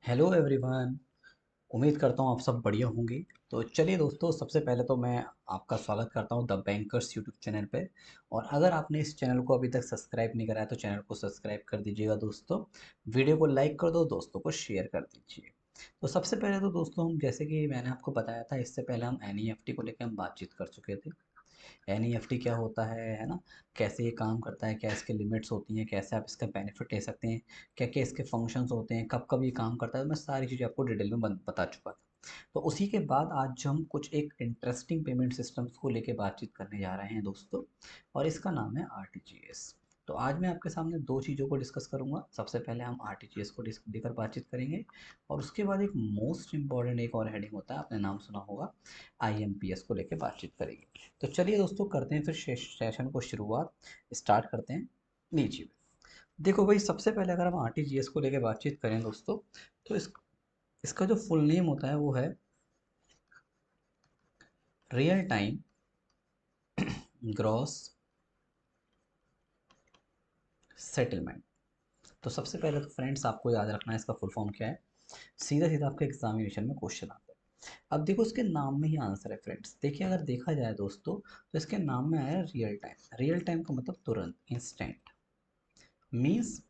Hello everyone. उम्मीद करता हूँ आप सब बढ़िया होंगे। तो चलिए दोस्तों, सबसे पहले तो मैं आपका स्वागत करता हूँ द बैंकर्स यूट्यूब चैनल पे। और अगर आपने इस चैनल को अभी तक सब्सक्राइब नहीं करा है तो चैनल को सब्सक्राइब कर दीजिएगा दोस्तों। वीडियो को लाइक कर दो, दोस्तों को शेयर कर दीजिए। तो सबसे पहले तो दोस्तों, हम जैसे कि मैंने आपको बताया था, इससे पहले हम एनईएफटी को लेकर हम बातचीत कर चुके थे। एनईएफटी क्या होता है ना, कैसे ये काम करता है, क्या इसके लिमिट्स होती हैं, कैसे आप इसका बेनिफिट ले सकते हैं, क्या क्या इसके फंक्शंस होते हैं, कब कब ये काम करता है, मैं सारी चीज़ें आपको डिटेल में बता चुका था। तो उसी के बाद आज हम कुछ एक इंटरेस्टिंग पेमेंट सिस्टम्स को लेके बातचीत करने जा रहे हैं दोस्तों। और इसका नाम है आरटीजीएस। तो आज मैं आपके सामने दो चीज़ों को डिस्कस करूंगा। सबसे पहले हम आरटीजीएस को लेकर बातचीत करेंगे, और उसके बाद एक मोस्ट इंपॉर्टेंट एक और हेडिंग होता है, आपने नाम सुना होगा, आईएमपीएस को लेकर बातचीत करेंगे। तो चलिए दोस्तों, करते हैं फिर सेशन को शुरुआत, स्टार्ट करते हैं। लीजिए, देखो भाई, सबसे पहले अगर हम आरटीजीएस को लेकर बातचीत करें दोस्तों, तो इसका जो फुल नेम होता है वो है रियल टाइम ग्रॉस सेटलमेंट। तो सबसे पहले तो फ्रेंड्स, आपको याद रखना है इसका फुल फॉर्म क्या है। सीधा सीधा आपके एग्जामिनेशन में क्वेश्चन आता है। अब देखो, इसके नाम में ही आंसर है फ्रेंड्स। देखिए, अगर देखा जाए दोस्तों, तो इसके नाम में आया रियल टाइम। रियल टाइम का मतलब तुरंत, इंस्टेंट। मीन्स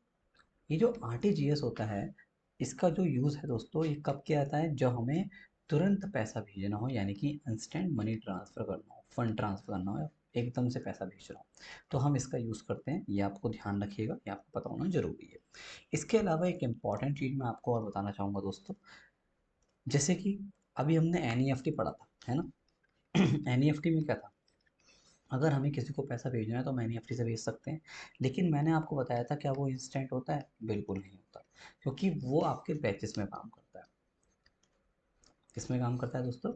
ये जो आरटीजीएस होता है, इसका जो यूज़ है दोस्तों, ये कब किया जाता है, जब हमें तुरंत पैसा भेजना हो, यानी कि इंस्टेंट मनी ट्रांसफ़र करना हो, फंड ट्रांसफ़र करना हो, या एकदम से पैसा भेजना हो, तो हम इसका यूज़ करते हैं। ये आपको ध्यान रखिएगा, ये आपको पता होना ज़रूरी है। इसके अलावा एक इम्पॉर्टेंट चीज़ मैं आपको और बताना चाहूँगा दोस्तों। जैसे कि अभी हमने एनईएफटी पढ़ा था, है ना। एनईएफटी में क्या था, अगर हमें किसी को पैसा भेजना है तो हम एनईएफटी से भेज सकते हैं। लेकिन मैंने आपको बताया था, क्या वो इंस्टेंट होता है? बिल्कुल नहीं होता, क्योंकि वो आपके बैचेस में काम करता है। किसमें काम करता है दोस्तों?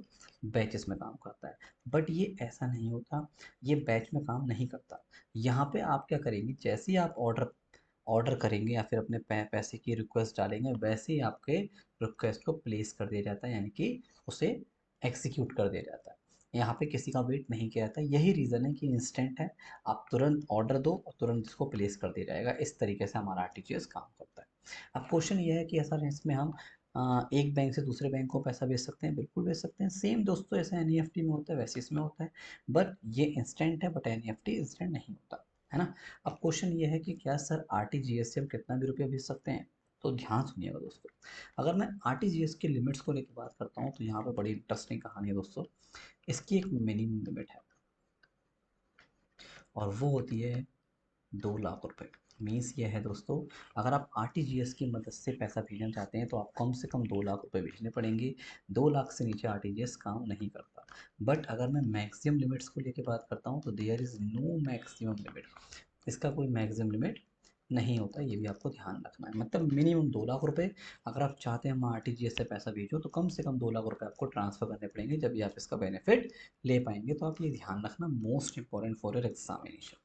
बैचेस में काम करता है। बट ये ऐसा नहीं होता, ये बैच में काम नहीं करता। यहाँ पे आप क्या करेंगे, जैसे ही आप ऑर्डर ऑर्डर करेंगे या फिर अपने पैसे की रिक्वेस्ट डालेंगे, वैसे ही आपके रिक्वेस्ट को प्लेस कर दिया जाता है, यानी कि उसे एग्जीक्यूट कर दिया जाता है। यहाँ पे किसी का वेट नहीं किया जाता। यही रीज़न है कि इंस्टेंट है। आप तुरंत ऑर्डर दो और तुरंत इसको प्लेस कर दिया जाएगा। इस तरीके से हमारा आरटीजीएस काम करता है। अब क्वेश्चन ये है कि सर, इसमें हम एक बैंक से दूसरे बैंक को पैसा भेज सकते हैं? बिल्कुल भेज सकते हैं। सेम दोस्तों, जैसे एनईएफटी में होता है वैसे इसमें होता है। बट ये इंस्टेंट है, बट एनईएफटी इंस्टेंट नहीं होता, है ना। अब क्वेश्चन ये है कि क्या सर आरटीजीएस से हम कितना भी रुपया भेज सकते हैं? तो ध्यान सुनिएगा दोस्तों। अगर मैं आरटीजीएस की लिमिट्स को लेकर बात करता हूँ, तो यहाँ पे बड़ी इंटरेस्टिंग कहानी है दोस्तों। इसकी एक मिनिमम लिमिट है, और वो होती है 2 लाख रुपए। मीन्स ये है दोस्तों, अगर आप आरटीजीएस की मदद से पैसा भेजना चाहते हैं तो आप कम से कम 2 लाख रुपए भेजने पड़ेंगे। 2 लाख से नीचे आरटीजीएस काम नहीं करता। बट अगर मैं मैक्सिमम लिमिट्स को लेकर बात करता हूँ, तो there is no maximum limit. इसका कोई मैक्सिमम लिमिट नहीं होता, ये भी आपको ध्यान रखना है। मतलब मिनिमम 2 लाख रुपए। अगर आप चाहते हैं हम आरटीजीएस से पैसा भेजो, तो कम से कम 2 लाख रुपए आपको ट्रांसफर करने पड़ेंगे, जब भी आप इसका बेनिफिट ले पाएंगे। तो आप ये ध्यान रखना, most important for your examination.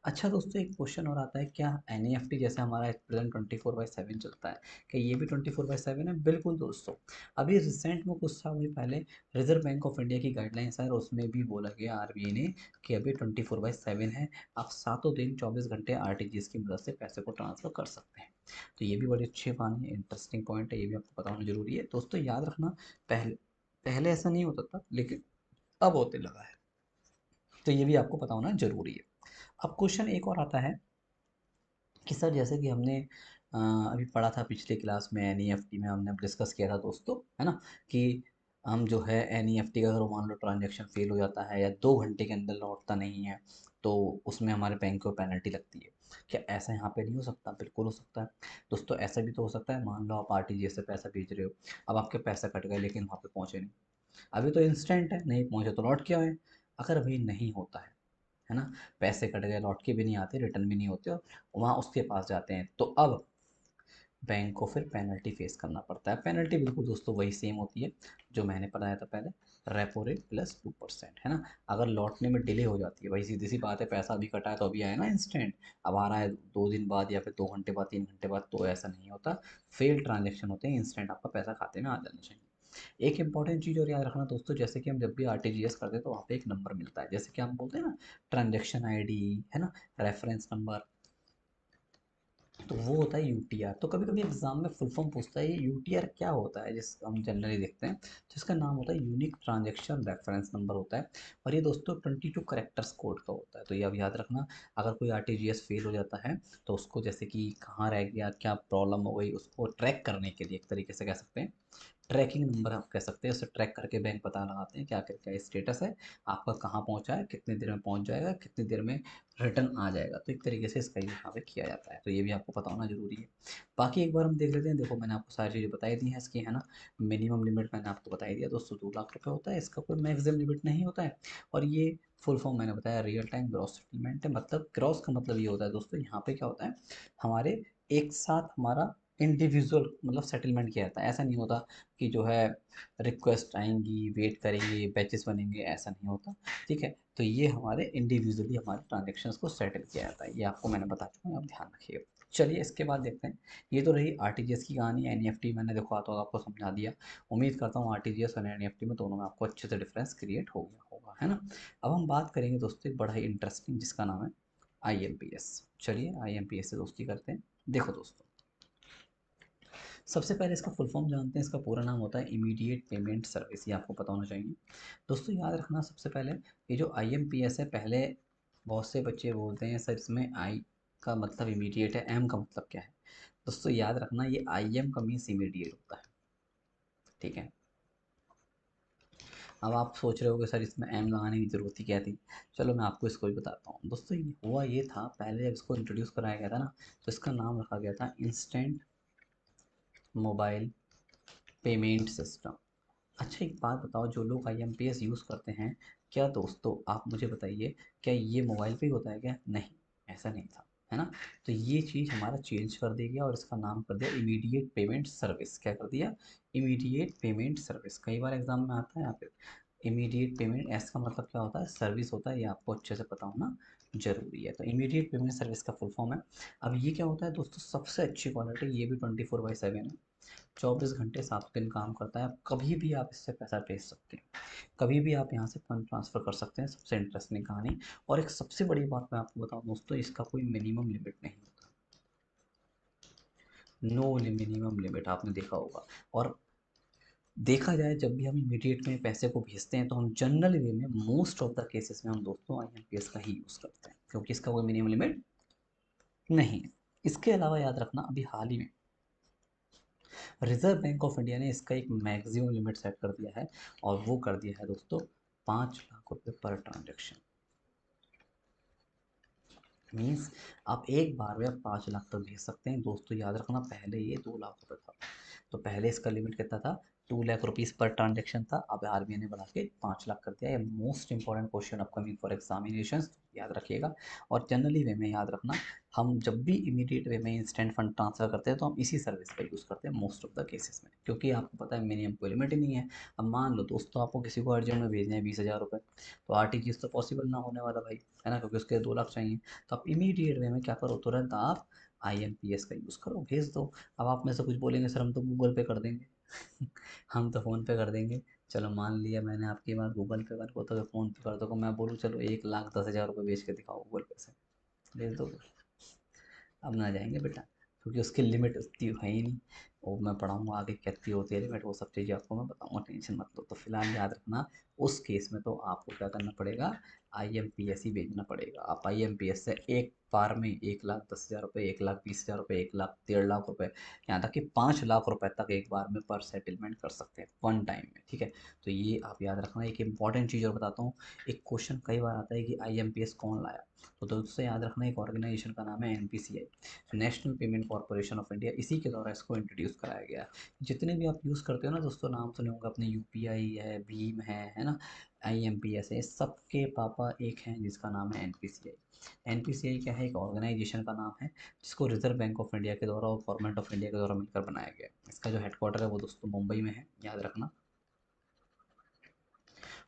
अच्छा दोस्तों, एक क्वेश्चन और आता है, क्या एनईएफटी जैसे हमारा प्रेजेंट 24/7 चलता है, क्या ये भी 24/7 है? बिल्कुल दोस्तों। अभी रिसेंट में कुछ समय पहले रिजर्व बैंक ऑफ इंडिया की गाइडलाइंस है, और उसमें भी बोला गया आरबीआई ने कि अभी 24/7 है। आप सातों दिन 24 घंटे आरटीजीएस की मदद से पैसे को ट्रांसफ़र कर सकते हैं। तो ये भी बड़ी अच्छी कहानी है, इंटरेस्टिंग पॉइंट है, ये भी आपको पता होना जरूरी है दोस्तों। याद रखना, पहले पहले ऐसा नहीं होता था, लेकिन अब होने लगा है। तो ये भी आपको पता होना जरूरी है। अब क्वेश्चन एक और आता है कि सर, जैसे कि हमने अभी पढ़ा था पिछले क्लास में, एनईएफटी में हमने डिस्कस किया था दोस्तों, है ना, कि हम जो है एनईएफटी का, अगर मान लो ट्रांजैक्शन फेल हो जाता है या 2 घंटे के अंदर लौटता नहीं है, तो उसमें हमारे बैंक को पेनल्टी लगती है। क्या ऐसा यहाँ पे नहीं हो सकता? बिल्कुल हो सकता है दोस्तों। ऐसा भी तो हो सकता है, मान लो आप आरटीजीएस से पैसा भेज रहे हो, अब आपके पैसा कट गए लेकिन वहाँ पे पहुँचे नहीं। अभी तो इंस्टेंट है, नहीं पहुँचे तो लौट के आए। अगर अभी नहीं होता है ना, पैसे कट गए, लौट के भी नहीं आते, रिटर्न भी नहीं होते, और वहाँ उसके पास जाते हैं, तो अब बैंक को फिर पेनल्टी फेस करना पड़ता है। पेनल्टी बिल्कुल दोस्तों वही सेम होती है जो मैंने बताया था पहले, रेपो रेट प्लस 2%, है ना। अगर लौटने में डिले हो जाती है, भाई सीधी सी बात है, पैसा अभी कटा है तो अभी आया ना इंस्टेंट, अब आ रहा है 2 दिन बाद या फिर 2 घंटे बाद, 3 घंटे बाद, तो ऐसा नहीं होता। फेल ट्रांजेक्शन होते हैं, इंस्टेंट आपका पैसा खाते में आ जाना चाहिए। एक इंपॉर्टेंट चीज़ और याद रखना दोस्तों, जैसे कि हम जब भी आरटीजीएस करते हैं तो वहाँ पे एक नंबर मिलता है, जैसे कि हम बोलते हैं ना, ट्रांजेक्शन आईडी, है ना, रेफरेंस नंबर, तो वो होता है यूटीआर। तो कभी कभी एग्जाम में फुल फॉर्म पूछता है, ये यूटीआर क्या होता है, जिस हम जनरली देखते हैं, जिसका नाम होता है यूनिक ट्रांजैक्शन रेफरेंस नंबर होता है। और ये दोस्तों 22 करेक्टर्स कोड का होता है। तो ये अब याद रखना, अगर कोई आरटीजीएस फेल हो जाता है तो उसको जैसे कि कहाँ रह गया, क्या प्रॉब्लम हो गई, उसको ट्रैक करने के लिए एक तरीके से कह सकते हैं, ट्रैकिंग नंबर आप कह सकते हैं, उसे ट्रैक करके बैंक पता लगाते हैं कि आखिर क्या स्टेटस है, आपका कहाँ पहुँचा है, कितनी देर में पहुँच जाएगा, कितनी देर में रिटर्न आ जाएगा। तो एक तरीके से इसका यहाँ पे किया जाता है, तो ये भी आपको पता होना जरूरी है। बाकी एक बार हम देख लेते हैं। देखो मैंने आपको सारी चीज़ें बताई दी हैं इसकी, है ना। मिनिमम लिमिट मैंने आपको बताई दिया दोस्तों, 2 लाख रुपए होता है, इसका कोई मैक्सिमम लिमिट नहीं होता है। और ये फुल फॉर्म मैंने बताया रियल टाइम ग्रॉस सेटलमेंट है। मतलब ग्रॉस का मतलब ये होता है दोस्तों, यहाँ पे क्या होता है, हमारे एक साथ हमारा इंडिविजुअल मतलब सेटलमेंट किया जाता है। ऐसा नहीं होता कि जो है रिक्वेस्ट आएंगी, वेट करेंगे, बैचेस बनेंगे, ऐसा नहीं होता। ठीक है, तो ये हमारे इंडिविजुअली हमारे ट्रांजेक्शन्स को सेटल किया जाता है, ये आपको मैंने बता चुका हूँ, आप ध्यान रखिएगा। चलिए इसके बाद देखते हैं। ये तो रही आरटीजीएस की कहानी। एनईएफटी मैंने देखो हाथों आपको समझा दिया। उम्मीद करता हूँ आरटीजीएस और एनईएफटी में दोनों में आपको अच्छे से डिफरेंस क्रिएट हो गया होगा, है ना। अब हम बात करेंगे दोस्तों एक बड़ा ही इंटरेस्टिंग, जिसका नाम है आईएमपीएस। चलिए आईएमपीएस से दोस्ती करते हैं। देखो दोस्तों, सबसे पहले इसका फुल फॉर्म जानते हैं। इसका पूरा नाम होता है इमीडिएट पेमेंट सर्विस, ये आपको पता होना चाहिए। दोस्तों याद रखना, सबसे पहले ये जो आईएमपीएस है, पहले बहुत से बच्चे बोलते हैं सर इसमें आई का मतलब इमीडिएट है, एम का मतलब क्या है। दोस्तों याद रखना, ये आई एम का मीन्स इमीडिएट होता है। ठीक है, अब आप सोच रहे हो कि सर इसमें एम लगाने की ज़रूरत ही क्या थी। चलो मैं आपको इसको भी बताता हूँ दोस्तों। ये हुआ ये था, पहले जब इसको इंट्रोड्यूस कराया गया था ना, तो इसका नाम रखा गया था इंस्टेंट मोबाइल पेमेंट सिस्टम। अच्छा एक बात बताओ, जो लोग आईएमपीएस यूज़ करते हैं, क्या दोस्तों आप मुझे बताइए, क्या ये मोबाइल पे ही होता है क्या? नहीं, ऐसा नहीं था, है ना। तो ये चीज़ हमारा चेंज कर दिया गया और इसका नाम कर दिया इमीडिएट पेमेंट सर्विस। क्या कर दिया? Immediate payment service. कई बार एग्जाम में आता है यहाँ पे इमीडिएट पेमेंट, एस का मतलब क्या होता है? सर्विस होता है, ये आपको अच्छे से पता होना जरूरी है। तो इमीडिएट पेमेंट सर्विस का फुल फॉर्म है। अब ये क्या होता है दोस्तों, सबसे अच्छी क्वालिटी, ये भी 24/7 है, 24 घंटे 7 दिन काम करता है। आप कभी भी आप इससे पैसा भेज सकते हैं, कभी भी आप यहाँ से फंड ट्रांसफ़र कर सकते हैं। सबसे इंटरेस्टिंग कहानी। और एक सबसे बड़ी बात मैं आपको बताऊँ दोस्तों, इसका कोई मिनिमम लिमिट नहीं होता। नो मिनिमम लिमिट, आपने देखा होगा। और देखा जाए, जब भी हम इमीडिएट में पैसे को भेजते हैं तो हम जनरल वे में मोस्ट ऑफ द केसेस में हम दोस्तों आईएमपीएस का ही यूज़ करते हैं, क्योंकि इसका कोई मिनिमम लिमिट नहीं है। इसके अलावा याद रखना, अभी हाल ही में रिजर्व बैंक ऑफ इंडिया ने इसका एक मैक्सिमम लिमिट सेट कर दिया है, और वो कर दिया है दोस्तों 5 लाख रुपए पर ट्रांजेक्शन। मीन्स आप एक बार में आप 5 लाख तक भेज सकते हैं दोस्तों। याद रखना, पहले ये 2 लाख रुपए था। तो पहले इसका लिमिट कितना था? 2 लाख रुपीज़ पर ट्रांजेक्शन था। अब आरबीआई ने बढ़ा के 5 लाख कर दिया। ये most important question upcoming for examination, याद रखिएगा। और जनरली वे में याद रखना, हम जब भी इमीडिएट वे में इंस्टेंट फंड ट्रांसफर करते हैं तो हम इसी सर्विस का यूज़ करते हैं मोस्ट ऑफ द केसेस में, क्योंकि आपको पता है मिनिमम कोई लिमिट ही नहीं है। अब मान लो दोस्तों आपको किसी को अर्जेंट में भेजने हैं 20,000 रुपये, तो आरटीजीएस तो पॉसिबल ना होने वाला भाई, है ना, क्योंकि उसके 2 लाख चाहिए। तो आप इमीडिएट वे में क्या करो, तुरंत आप आईएमपीएस का यूज़ करो, भेज दो। अब आप में से कुछ बोलेंगे सर हम तो गूगल पे कर देंगे हम तो फ़ोन पे कर देंगे। चलो मान लिया मैंने आपकी बात, गूगल पे कर दो तो फ़ोन पे कर दो, मैं बोलूँ चलो 1,10,000 रुपये बेच के दिखाओ गूगल पे से, भेज दो। अब ना जाएंगे बेटा, क्योंकि उसकी लिमिट उतनी है ही नहीं। वो मैं पढ़ाऊँगा आगे कितनी होती है लिमिट, वो सब चीज़ें आपको मैं बताऊँगा, टेंशन मत लो। तो फिलहाल याद रखना, उस केस में तो आपको क्या करना पड़ेगा, आईएमपीएस ही भेजना पड़ेगा। आप आईएमपीएस से एक बार में 1,10,000 रुपये, 1,20,000 रुपये, 1 लाख, 1,50,000 रुपये, यहाँ तक कि 5 लाख रुपए तक एक बार में पर सेटलमेंट कर सकते हैं वन टाइम में। ठीक है, तो ये आप याद रखना। एक इंपॉर्टेंट चीज़ और बताता हूँ, एक क्वेश्चन कई बार आता है कि आईएमपीएस कौन लाया। तो दोस्तों याद रखना, एक ऑर्गेनाइजेशन का नाम है NPCI, national payment corporation of India. इसी के द्वारा इसको इंट्रोड्यूस कराया गया है। जितने भी आप यूज़ करते हो ना दोस्तों, नाम सुने होंगे अपने, यूपीआई है, भीम है ना, आईएमपीएस है, सबके पापा एक हैं जिसका नाम है एनपीसीआई। एनपीसीआई क्या है? एक ऑर्गेनाइजेशन का नाम है, जिसको रिजर्व बैंक ऑफ इंडिया के द्वारा और गवर्नमेंट ऑफ इंडिया के द्वारा मिलकर बनाया गया है। इसका जो हेडक्वार्टर है वो दोस्तों मुंबई में है, याद रखना।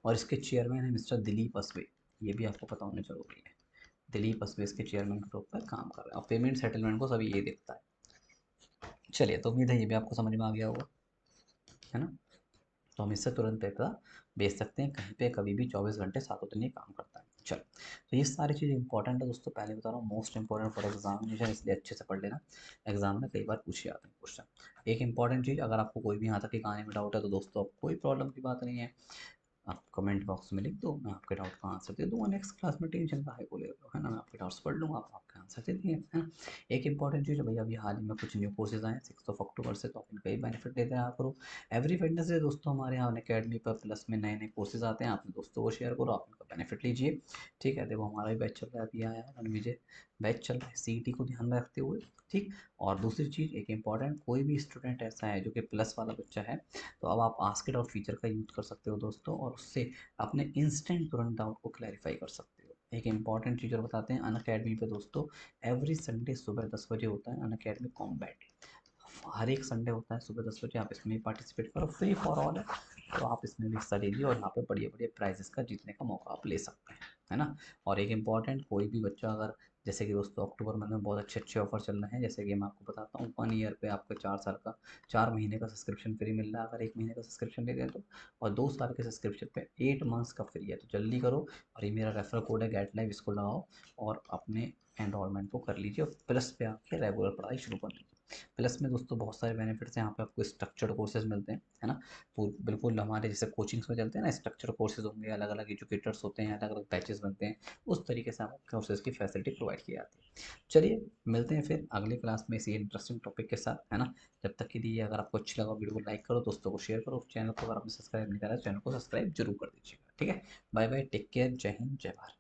और इसके चेयरमैन है मिस्टर दिलीप असवे, ये भी आपको पता होना जरूरी है। दिलीप असवे इसके चेयरमैन के तौर पर काम कर रहे हैं, और पेमेंट सेटलमेंट को सभी ये देखता है। चलिए, तो उम्मीद है ये भी आपको समझ में आ गया होगा, है ना। तो हम इससे तुरंत पैसा भेज सकते हैं कहीं पे, कभी भी, 24 घंटे 7 दिन ये काम करता है। चलो, तो ये सारी चीज़ें इंपॉर्टेंट है दोस्तों, पहले बता रहा हूँ मोस्ट इंपॉर्टेंट फॉर एग्जामिनेशन, इसलिए अच्छे से पढ़ लेना। एग्जाम में कई बार पूछे जाते हैं क्वेश्चन। एक इंपॉर्टेंट चीज़, अगर आपको कोई भी यहाँ तक के गाने में डाउट है तो दोस्तों अब कोई प्रॉब्लम की बात नहीं है, आप कमेंट बॉक्स में लिख दो, मैं आपके डाउट का आंसर दे दूंगा नेक्स्ट क्लास में, टेंशन काहे को ले रहे हो, है ना, मैं आपके डाउट्स पढ़ लूँगा, आप आपके आंसर दे दिए, है ना। एक इंपॉर्टेंट चीज़ है भैया, अभी हाल ही में कुछ न्यू कोर्सेज आए हैं 6 अक्टूबर से, तो आप इनका ही बेनिफिट लेते रहा करो। एवरी वेडनेसडे दोस्तों हमारे यहाँ अकेडमी पर प्लस में नए नए कोर्सेज आते हैं, अपने दोस्तों को शेयर करो, आप इनका बेनिफिट लीजिए। ठीक है, देखो हमारा भी बैच चल रहा है, अभी आया है रणविजय बैच चल रहा है, सीईटी को ध्यान में रखते हुए। ठीक, और दूसरी चीज़ एक इंपॉर्टेंट, कोई भी स्टूडेंट ऐसा है जो कि प्लस वाला बच्चा है, तो अब आप आस्क इट आउट फीचर का यूज़ कर सकते हो दोस्तों, और उससे अपने इंस्टेंट तुरंत डाउट को क्लैरिफाई कर सकते हो। एक इंपॉर्टेंट चीज़ और बताते हैं, अन अकेडमी पे दोस्तों एवरी संडे सुबह 10 बजे होता है अन अकेडमी कॉम्बैट। हर एक संडे होता है सुबह 10 बजे, आप इसमें भी पार्टिसिपेट करो, फ्री फॉर ऑल है, तो आप इसमें भी हिस्सा लीजिए और यहाँ पे बढ़िया बढ़िया प्राइजेस का जीतने का मौका आप ले सकते हैं, है ना। और एक इंपॉर्टेंट, कोई भी बच्चा अगर, जैसे कि दोस्तों अक्टूबर मंथ में बहुत अच्छे अच्छे ऑफर चल रहे हैं, जैसे कि मैं आपको बताता हूँ, 1 ईयर पे आपको 4 साल का 4 महीने का सब्सक्रिप्शन फ्री मिल रहा है अगर 1 महीने का सब्सक्रिप्शन लेते हैं तो, और 2 साल के सब्सक्रिप्शन पे 8 मंथ्स का फ्री है, तो जल्दी करो। और ये मेरा रेफरल कोड है गेट लाइव, इसको लगाओ और अपने एनरोलमेंट को कर लीजिए, और प्लस पे आके रेगुलर पढ़ाई शुरू कर लीजिए। प्लस में दोस्तों बहुत सारे बेनिफिट्स हैं, यहाँ पे आपको स्ट्रक्चर्ड कोर्सेज मिलते हैं, है ना। बिल्कुल हमारे जैसे कोचिंग्स में चलते हैं ना, स्ट्रक्चर्ड कोर्सेज होंगे, अलग अलग एजुकेटर्स होते हैं, अलग अलग बैचेस बनते हैं, उस तरीके से आपको कोर्सेज की फैसिलिटी प्रोवाइड की जाती है। चलिए, मिलते हैं फिर अगली क्लास में इसी इंटरेस्टिंग टॉपिक के साथ, है ना। जब तक के लिए अगर आपको अच्छा लगा वीडियो को लाइक करो, दोस्तों को शेयर करो, चैनल को अगर आपने सब्सक्राइब नहीं करा चैनल को सब्सक्राइब जरूर कर दीजिएगा। ठीक है, बाय बाय, टेक केयर, जय हिंद, जय भारत।